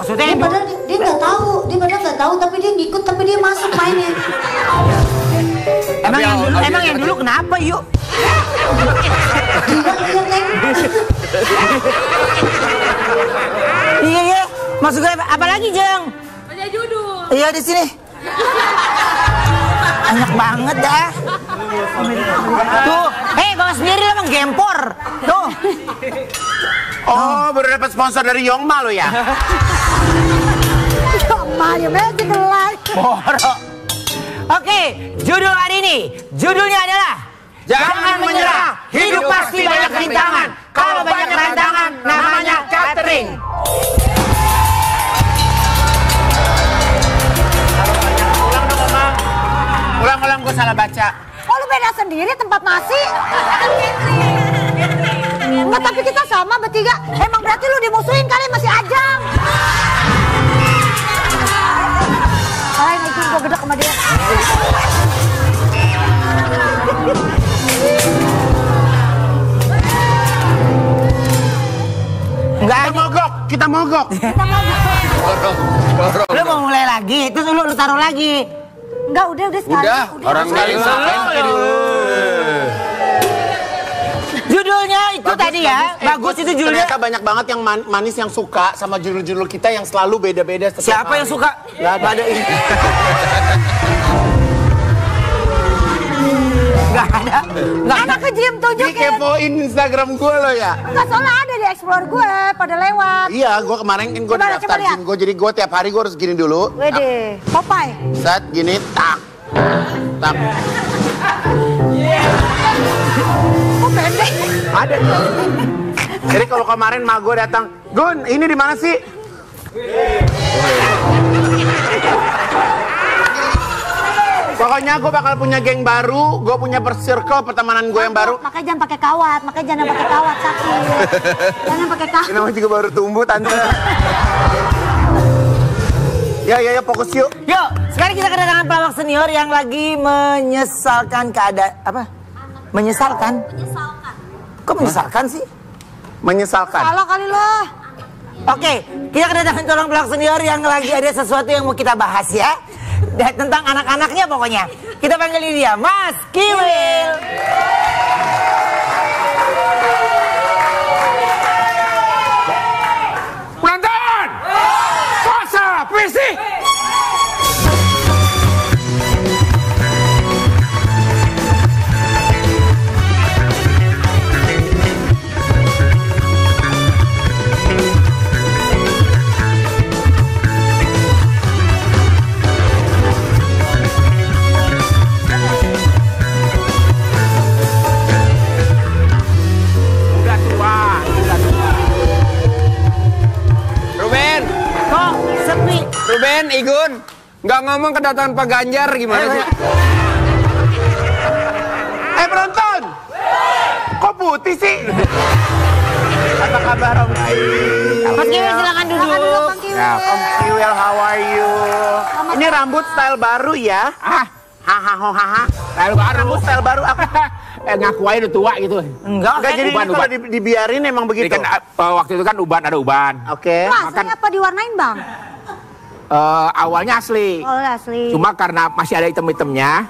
Maksudnya dia padahal dia nggak tahu, tapi dia ngikut, tapi dia masuk mainnya. Emang yang dulu kenapa yuk? Gila lihat Neng. Iya. Maksud gue apa lagi Jeng? Baca judul. Iya di sini. Enak banget dah. Tuh, bawa sendiri lo emang gempor. Tuh. Oh, baru dapat sponsor dari Yongma lo ya? Yongma ya masih gelai. Boro. Oke, judul hari ini. Judulnya adalah Jangan menyerah, hidup pasti banyak rintangan. Kalau banyak rintangan, namanya catering. Ulang-ulang gue salah baca. Oh lu beda sendiri tempat nasi? Enggak, tapi kita sama bertiga. Emang berarti lu dimusuhin kali masih Ajang. Ayo itu gue gedek sama dia. Enggak, Kita mogok. Lu mau mulai lagi, terus lu taruh lagi. Enggak, udah sekali. Udah, orang kali Judulnya itu tadi ya, bagus itu judulnya. Ternyata banyak banget yang manis yang suka sama judul-judul kita yang selalu beda-beda. Siapa yang suka? Gak ada ini. Gak ada. Anak kejim tunjukin. Dikepoin Instagram gue lo ya. Enggak, soalnya ada di explore gue, pada lewat. Iya, gue kemarin kan gue daftar gym gue, jadi gue tiap hari gue harus gini dulu. Wede, Popeye. Set gini, tak. Kok pendek? Ada. Jadi kalau kemarin mak gue datang, Gun, ini di mana sih? Pokoknya gue bakal punya geng baru, gue punya circle pertemanan gue yang baru. Makanya jangan pakai kawat, sakit. Jangan pakai kawat. Ini namanya juga baru tumbuh, tante. Ya, fokus yuk. Yuk, sekarang kita kedatangan pelawak senior yang lagi menyesalkan keadaan apa? Menyesalkan? Kok menyesalkan sih? Menyesalkan. Salah kali lo. Oke, kita kedatangan seorang pelawak senior yang lagi ada sesuatu yang mau kita bahas ya. Tentang anak-anaknya pokoknya. Kita panggil dia Mas Kiwil. Penonton! Puasa, berisik! Ruben, Igun, nggak ngomong kedatangan Pak Ganjar gimana sih? Penonton! Kok putih sih? Apa kabar Om Kiwil? Mas Kiwil silakan duduk. Om Kiwil, how are you? Ini rambut style baru ya? Hahaha. Rambut style baru aku. Ngaku aja udah tua gitu. Enggak, Jadi kalau dibiarin emang begitu. Kan waktu itu kan ada uban. Oke. Aslinya apa diwarnain bang? Awalnya asli. Oh asli. Cuma karena masih ada item-itemnya,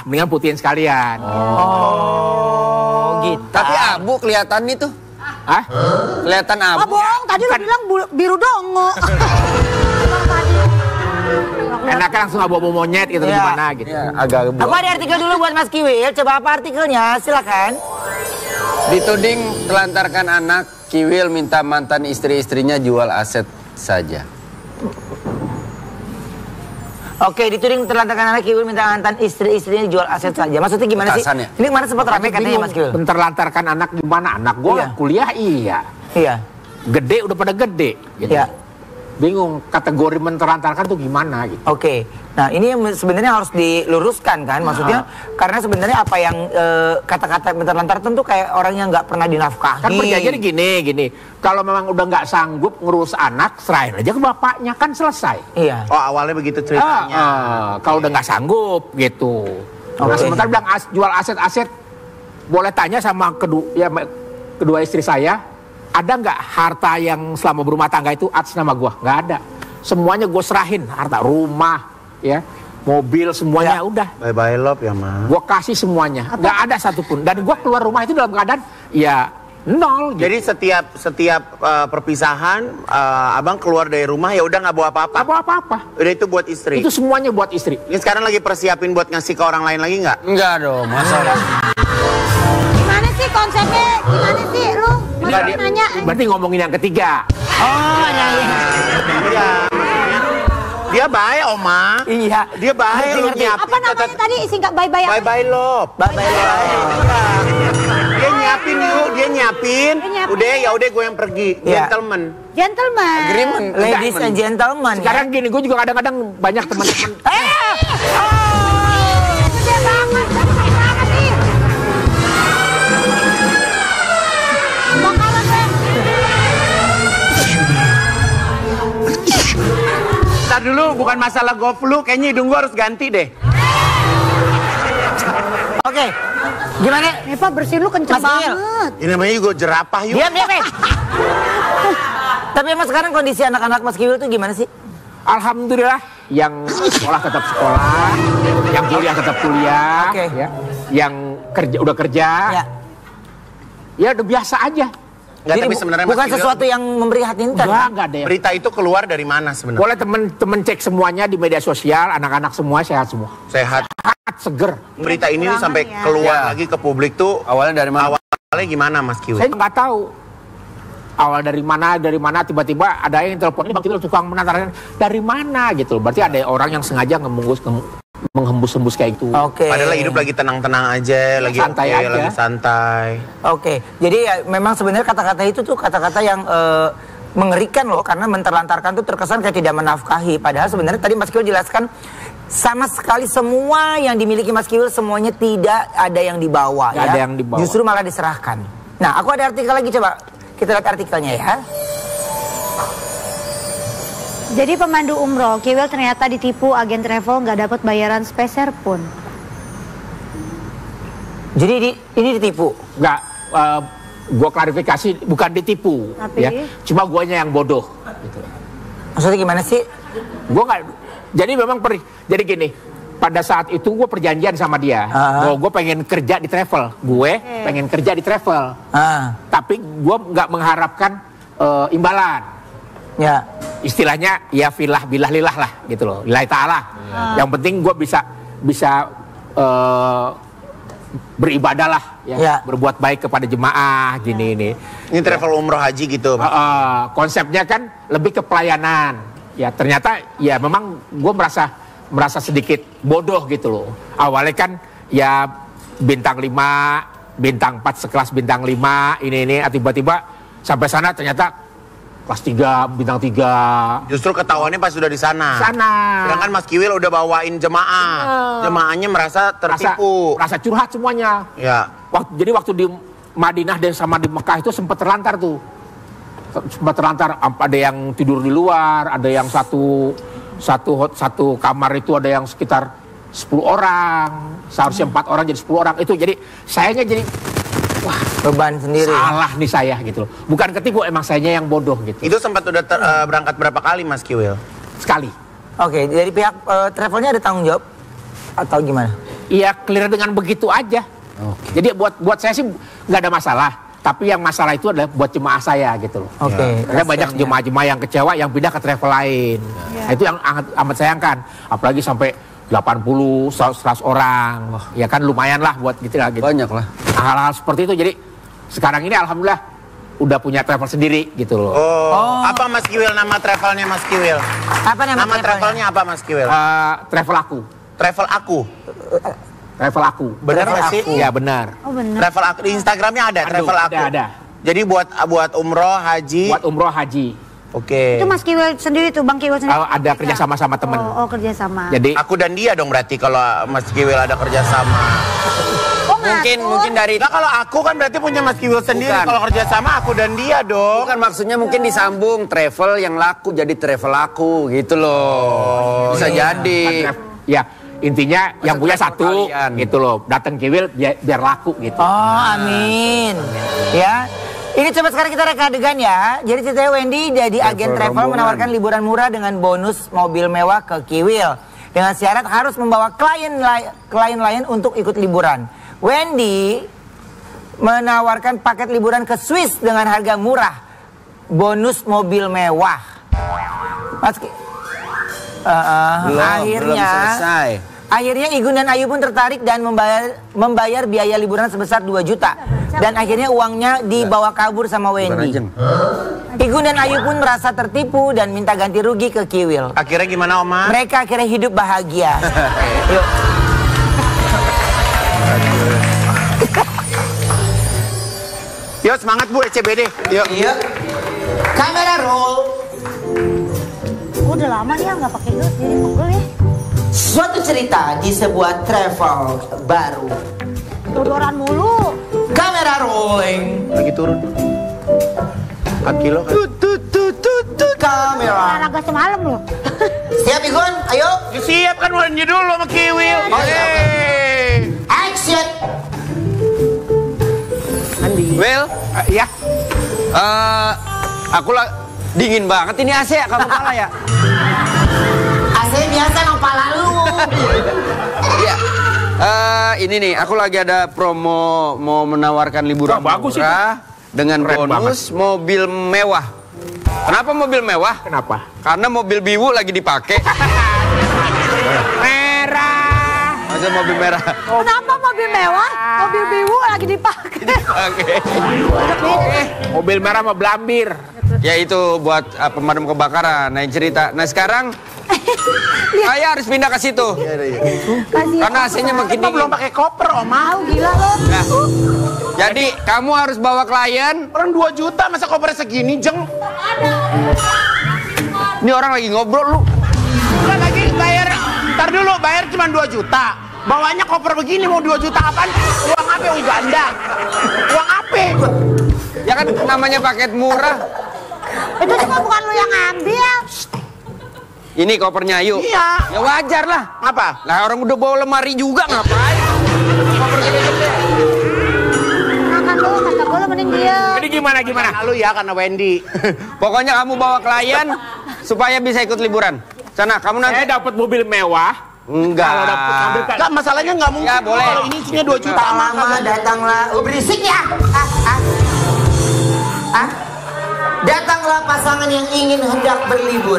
mendingan putihin sekalian. Oh, gitu. Tapi abu kelihatan itu. Hah? Kelihatan abu. Bohong, tadi lu bilang biru dongo. Enaknya langsung abu-abu monyet gitu gimana gitu. Ya, agak Aku ada artikel dulu buat Mas Kiwil. Coba apa artikelnya? Silakan. Dituding telantarkan anak, Kiwil minta mantan istri-istrinya jual aset saja. Oke, dituding terlantarkan anak, Kiwil minta mantan istri-istrinya jual aset saja. Maksudnya gimana sih? Petasannya. Ini kemarin sempat rame katanya Mas Kiwil. Terlantarkan anak gimana? Anak gue kuliah iya. Iya. Gede udah pada gede. Gitu. Iya. Bingung kategori menterlantarkan tuh gimana gitu. Oke. Nah, ini yang sebenarnya harus diluruskan kan, maksudnya karena sebenarnya apa yang kata-kata menterlantarkan tuh kayak orang yang nggak pernah dinafkahi. Kan perjanjiannya gini. Kalau memang udah nggak sanggup ngurus anak, serahin aja ke bapaknya kan selesai. Iya. Oh, awalnya begitu ceritanya. Kalau udah nggak sanggup gitu. Nah, sementara bilang jual aset-aset, boleh tanya sama kedua istri saya, ada nggak harta yang selama berumah tangga itu atas nama gua? Nggak ada. semuanya gue serahin, harta rumah, ya, mobil semuanya udah. Bye-bye love ya, Ma. Gue kasih semuanya, nggak ada satupun. Dan gue keluar rumah itu dalam keadaan ya nol. Gitu. Jadi setiap perpisahan, abang keluar dari rumah ya udah nggak bawa apa-apa. Nggak bawa apa-apa. Udah itu buat istri. Itu semuanya buat istri. Ini sekarang lagi persiapin buat ngasih ke orang lain lagi nggak? Enggak dong, masa Gimana sih konsepnya? Gimana sih lu? Masih nanya. Berarti ngomongin yang ketiga. Oh, Iya. Dia baik, Oma. Iya. Dia baik. Lu nyiapin. Apa namanya tadi? Singkat bye-bye apa? Bye-bye love. Bye-bye love. Dia nyiapin yuk, dia nyiapin. Udah ya udah gue yang pergi. Iya. Gentleman. Gentleman. agreement. Ladies and gentlemen. Sekarang gini, gue juga kadang-kadang banyak teman-teman. Gede banget. Gede banget nih. Bakalan deh. Ntar dulu, bukan masalah gue flu, kayaknya hidung gue harus ganti deh. Oke. Gimana? Pak bersihin lu kenceng Mas Emil. banget. Ini namanya juga jerapah yuk. Diam, diam, Tapi emang sekarang kondisi anak-anak Mas Kiwil tuh gimana sih? Alhamdulillah, yang sekolah tetap sekolah, yang kuliah tetap kuliah, Oke. ya, yang kerja udah kerja, Ya. ya udah biasa aja. Nggak, Jadi tapi sebenarnya bukan Mas Kiwil, sesuatu yang memprihatinkan. Enggak ada ya. berita itu keluar dari mana sebenarnya? Boleh temen-temen cek semuanya di media sosial, anak-anak semua sehat semua. Sehat. Sehat, seger. Berita ini Jangan sampai ya. keluar Ya. lagi ke publik tuh Awalnya dari mana? awalnya gimana Mas Kiwil? Saya nggak tahu. Awal dari mana tiba-tiba ada yang telepon ini Bang Kiwil tukang menantarkan dari mana gitu. Berarti ada orang yang sengaja menghembus-hembus kayak itu. Oke. Padahal hidup lagi tenang-tenang aja, lagi Santai oke, aja. lagi santai. Oke. Jadi ya, memang sebenarnya kata-kata itu tuh kata-kata yang mengerikan loh, karena menterlantarkan tuh terkesan kayak tidak menafkahi. Padahal sebenarnya tadi Mas Kiwil jelaskan sama sekali semua yang dimiliki Mas Kiwil semuanya tidak ada yang dibawa. Nggak ya. ada yang dibawa. Justru malah diserahkan. Nah, aku ada artikel lagi, coba kita lihat artikelnya ya. Jadi pemandu umroh, Kiwil ternyata ditipu agen travel nggak dapat bayaran speser pun. Jadi ini ditipu. Nggak, gue klarifikasi bukan ditipu, Tapi? ya. Cuma guanya yang bodoh. Gitu. Maksudnya gimana sih? Gue nggak. Jadi memang jadi gini. Pada saat itu gue perjanjian sama dia, bahwa gue pengen kerja di travel, pengen kerja di travel, tapi gue nggak mengharapkan imbalan. Ya. Istilahnya ya filah bilah lilah lah gitu loh, lillahi ta'ala. Yang penting gue bisa beribadah lah, Ya. berbuat baik kepada jemaah gini ini. Ini travel umroh haji gitu. Konsepnya kan lebih ke pelayanan. Ya ternyata ya memang gue merasa sedikit bodoh gitu loh. Awalnya kan ya bintang 5, bintang 4 sekelas bintang 5 ini tiba-tiba sampai sana ternyata kelas 3, bintang 3. Justru ketahuannya pas sudah di sana. Sedangkan Mas Kiwil udah bawain jemaah. Jemaahnya merasa tertipu. Rasa curhat semuanya. Ya. Jadi waktu di Madinah dan sama di Mekah itu sempat terlantar tuh. Sempat terlantar, ada yang tidur di luar, ada yang satu kamar itu ada yang sekitar 10 orang. Seharusnya 4 orang jadi 10 orang. Itu jadi sayanya jadi wah, Beban sendiri. salah nih saya gitu loh. Bukan ketipu, emang sayanya yang bodoh gitu. Itu sempat udah berangkat berapa kali Mas Kiwil? Sekali. Oke, dari pihak travelnya ada tanggung jawab atau gimana? Iya, clear dengan begitu aja. Jadi buat saya sih nggak ada masalah. Tapi yang masalah itu adalah buat jemaah saya gitu loh. Oke. Karena banyak jemaah-jemaah yang kecewa yang pindah ke travel lain. Nah, itu yang amat sayangkan. Apalagi sampai 80, 100 orang. Ya kan lumayan lah buat gitu lah. Gitu. Banyak lah. Hal-hal seperti itu. Jadi sekarang ini alhamdulillah udah punya travel sendiri gitu loh. Apa Mas Kiwil nama travelnya Mas Kiwil? Apa nama travelnya apa Mas Kiwil? Travel aku. Travel aku. Travel aku. Benar nggak sih? Iya benar. Oh benar. Travel aku di Instagramnya ada travel aku. Ada. Jadi buat umroh haji. Buat umroh haji. Oke. Itu Mas Kiwil sendiri tuh, Bang Kiwil sendiri. Ada kerjasama sama temen. Oh, kerjasama. Jadi Aku dan dia dong berarti kalau Mas Kiwil ada kerjasama. Oh, Mungkin dari Nah kalau aku kan berarti punya Mas Kiwil sendiri. Bukan. Kalau kerjasama aku dan dia dong. bukan maksudnya mungkin disambung travel yang laku jadi travel aku gitu loh. Bisa jadi. ya intinya yang punya travel satu kalian. gitu loh. Datang Kiwil biar laku gitu. Oh, amin. Ya. Ini coba sekarang kita reka adegan ya. Jadi ceritanya Wendy jadi agen travel menawarkan liburan murah dengan bonus mobil mewah ke Kiwil. Dengan syarat harus membawa klien lain untuk ikut liburan. Wendy menawarkan paket liburan ke Swiss dengan harga murah. Bonus mobil mewah. Akhirnya Igun dan Ayu pun tertarik dan membayar biaya liburan sebesar 2 juta. Dan akhirnya uangnya dibawa kabur sama Wendy. Igun dan Ayu pun merasa tertipu dan minta ganti rugi ke Kiwil. Akhirnya gimana, Oma? Mereka akhirnya hidup bahagia. Yuk. Yuk semangat Bu ECBD. Yuk. Kamera roll. Udah lama nih nggak pakai gelas jadi pegel ya. Suatu cerita di sebuah travel baru. Dodoran mulu. Kamera rolling. Lagi turun. 4 kilo kan? Kamera. Olahraga semalam loh. Siap Igun, ayo. Siap kan Wendy dulu sama Kiwil. Oh, iya. Action. Will, Ya. aku dingin banget ini AC ya, kamu kalah ya? AC biasa emang pala lu. Iya. Ini nih, aku lagi ada promo mau menawarkan liburan bagus murah dengan keren bonus mobil mewah. Kenapa mobil mewah? Kenapa? Karena mobil biwu lagi dipakai. Merah. Masa mobil merah? Kenapa mobil mewah? Mobil biwu lagi dipakai. Mobil merah sama belambir. Ya itu buat pemadam kebakaran. Nah cerita. Nah sekarang saya harus pindah ke situ. Karena AC-nya makin Kita belum dingin. pakai koper, Oma. Mau gila lo. Nah, jadi kamu harus bawa klien. Orang 2 juta masa kopernya segini, Jeng? Ini orang lagi ngobrol lu. Bukan lagi bayar. Ntar dulu, bayar cuma 2 juta. Bawanya koper begini mau 2 juta apaan? Uang apa? Uang ganda. Uang apa? Ya kan namanya paket murah. Itu semua bukan lo yang ngambil. Ini kopernya Ayu. Iya. Ya wajar lah. Apa? Lah orang udah bawa lemari juga ngapain? Koper gede-gede. Makan lo, kata gue lo mending dia. Jadi gimana? Lalu ya karena Wendy. Pokoknya kamu bawa klien supaya bisa ikut liburan. Sana, kamu nanti. Saya dapat mobil mewah. Enggak. Kalau dapat ambil kan. Enggak, masalahnya nggak mungkin. Ya, boleh. Kalau ini isinya 2 juta. Mama datanglah. Oh, berisik ya. Datanglah pasangan yang ingin hendak berlibur.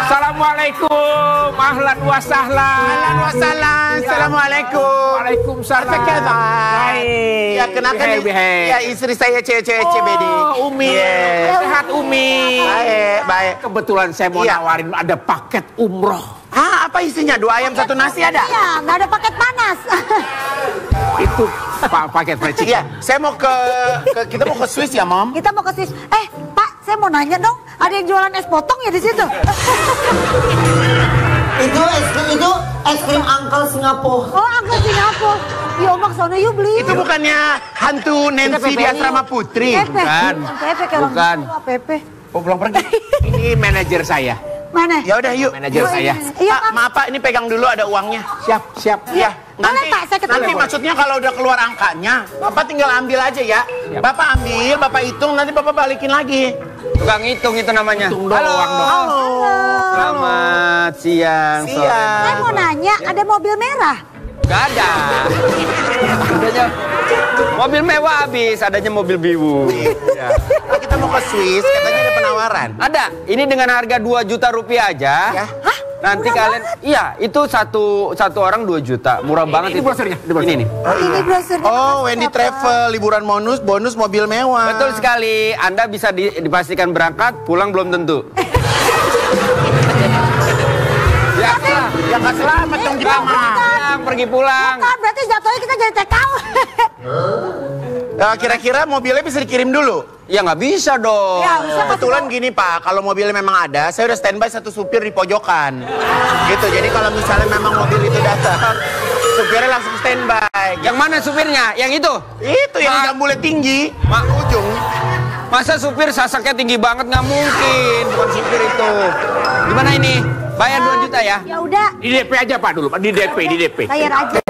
Assalamualaikum, ahlan wa sahlan. Ahlan wa sahlan. Assalamualaikum. Waalaikumsalam. Apa kabar? Baik. Ya kenalkan Bihai. ya istri saya cewek CBD. Oh, Umi. Yes. Sehat Umi. Baik, baik. Kebetulan saya mau Iya. nawarin ada paket umroh. Ah, apa isinya? 2 ayam 1 nasi ada? Iya, nggak ada paket panas. Itu paket fried chicken. Iya, saya mau kita mau ke Swiss ya, Mom. Kita mau ke Swiss. Pak, saya mau nanya dong. Ada yang jualan es potong ya di situ? Itu es krim Uncle Singapura. Oh, Uncle Singapura. Ya, Omak, sono yuk beli. Itu bukannya hantu Nancy di asrama Putri? Pepe. Bukan. Pepe kayak orang Bukan. tua, Pepe. Oh, belum pergi. Ini manajer saya. Mana? Ya udah yuk. Manajer saya. Iya, Pak, maaf Pak, ini pegang dulu ada uangnya. Siap. Iya. Boleh, Pak, saya ketemu. Nanti maksudnya kalau udah keluar angkanya, Bapak tinggal ambil aja ya. Bapak ambil, Bapak hitung, nanti Bapak balikin lagi. Tukang hitung itu namanya. Hitung doang dong. Halo. Selamat siang, sore. Saya mau nanya, ada mobil merah? Gak ada. Adanya mobil mewah habis, adanya mobil biwu. Nah, kita mau ke Swiss, katanya ada penawaran. Ada. Ini dengan harga 2 juta rupiah aja. Ya. Hah? Nanti Murah kalian, banget. iya itu satu orang 2 juta, murah banget Ini itu. brosurnya, ini Ini nih. Ini brosurnya. Oh, Wendy Travel, liburan bonus mobil mewah. Betul sekali. Anda bisa dipastikan berangkat, pulang belum tentu. Ya, Ya nggak selamat dong kita mah. pulang, pergi pulang. Kan berarti jatuhnya kita jadi TKW. Kira-kira mobilnya bisa dikirim dulu? Ya nggak bisa dong. Ya, harusnya kasih Kebetulan tahu. gini Pak, kalau mobilnya memang ada, saya udah standby 1 supir di pojokan. Gitu, jadi kalau misalnya memang mobil itu datang, supirnya langsung standby. Yang mana supirnya? Yang itu? Itu yang jambulnya tinggi, ujung. Masa supir sasaknya tinggi banget? Nggak mungkin. Bukan supir itu. Gimana ini? Bayar 2 juta ya? Ya udah, Di DP aja Pak dulu, Pak. Di DP. bayar aja.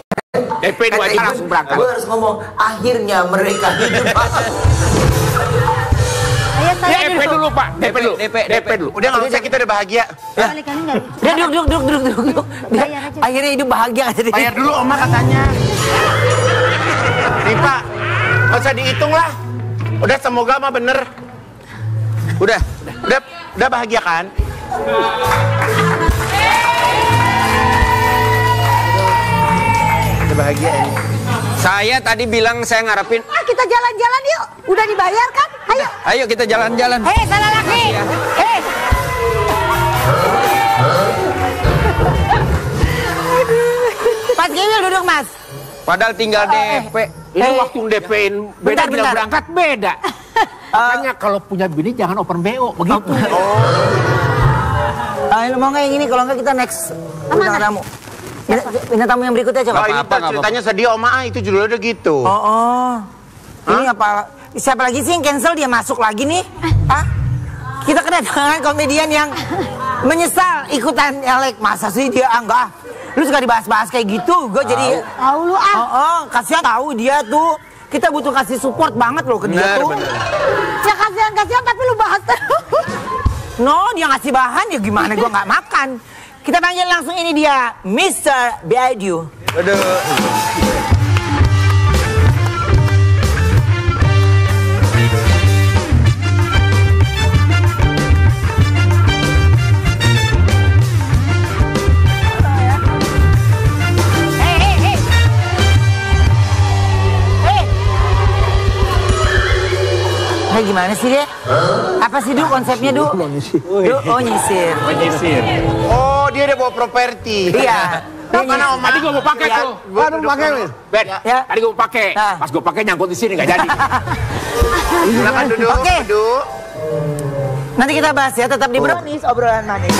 DP 2 aja langsung berangkat. Gue harus ngomong, akhirnya mereka hidup. Ayo saya DP dulu Pak, DP dulu. DP dulu. Udah nggak usah, kita udah bahagia. Kali-kali nggak. Dia duduk. Bayar aja. Akhirnya hidup bahagia. Bayar dulu Oma katanya. Nih Pak, nggak usah dihitung lah. Udah semoga mah bener. Udah bahagia kan? Udah bahagia ini. Saya tadi bilang saya ngarepin. Kita jalan-jalan yuk. Udah dibayar kan? Ayo. Ayo kita jalan-jalan. Hei, salah laki. Hei. Mas Kiwil duduk Mas. Padahal tinggal DP. Ini waktu DP-in beda, Bentar. bilang berangkat beda. Makanya kalau punya bini jangan open BO, begitu. Ayo mau nggak yang ini? Kalau nggak kita next bintang tamu. Bintang tamu yang berikutnya coba. Kalau ini apa-apa, nggak ceritanya sedih Oma, itu judulnya udah gitu. Ini apa? Siapa lagi sih yang cancel dia masuk lagi nih? Hah? Kita kedatangan komedian yang menyesal ikutan elek. Masa sih dia enggak? Lu suka dibahas-bahas kayak gitu, gue jadi Tahu lu ah. kasihan tahu dia tuh. Kita butuh kasih support banget loh ke dia tuh. Ya kasihan tapi lu bahas terus. No, dia ngasih bahan ya gimana gue nggak makan. Kita panggil langsung ini dia, Mr. Beadu. Aduh. Gimana sih dia? Apa sih Du konsepnya Du? Oh nyisir. Oh, dia udah bawa properti. Iya. Mana Oma? Tadi gue mau pakai tuh. Baru pakai nih. Ben, Ya. tadi gue mau pakai. Nah. Pas gue pakai nyangkut di sini nggak jadi. Silakan duduk. Oke. Duduk. Nanti kita bahas ya, tetap di Brownies obrolan manis.